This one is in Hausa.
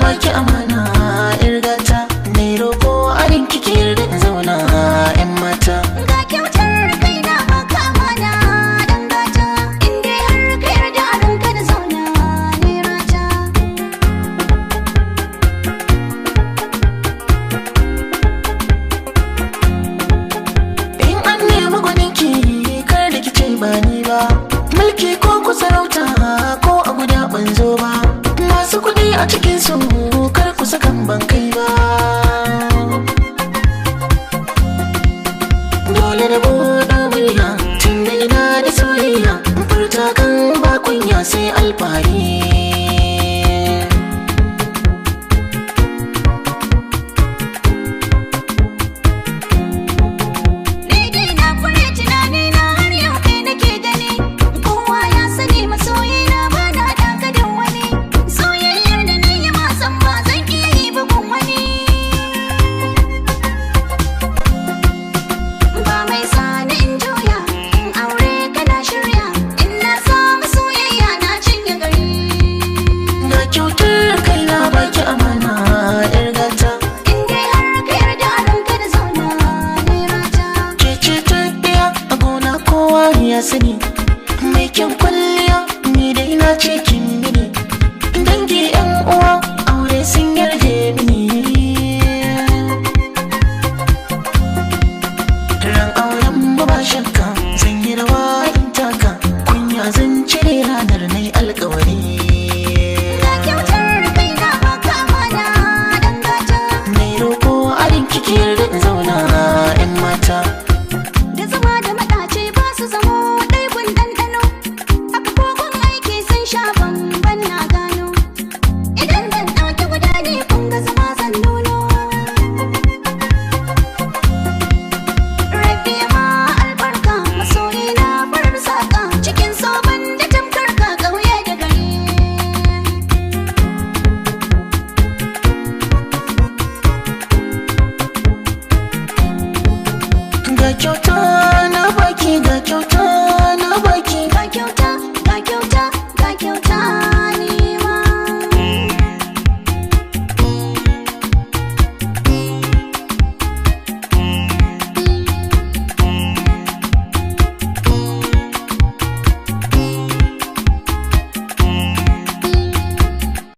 baki amana irgata mai roƙo arin kike yarda in zauna yan mata. Ga kyautar kai na baka amana dan gata, in dai har ka yarda a ranka da zauna ne rata. In an nemi gwaninki kar da kice ba ni ba, mulki ko ku sarauta ko a guda ban zo ba, masu kuɗi a cikin su kar ku sakan ban kai ba. Dole na buɗe murya tun da ina da soyayya, furta kan ba kunya sai alfahari. Ni dai na kure tunani na har yau kai nake gani, kowa ya sani masoyi na ba na daka da wani, soyayyar da na yi masan ba zan iya yi bugun wani. Ba mai sani in juya, in aure kana shirya, in na samu soyayya na cinye gari. Na kyautar kai na baki amana irgata, In dai har ka yarda a ranka da zauna ne rata. ke ce ta ɗaya a gona kowa ya sani.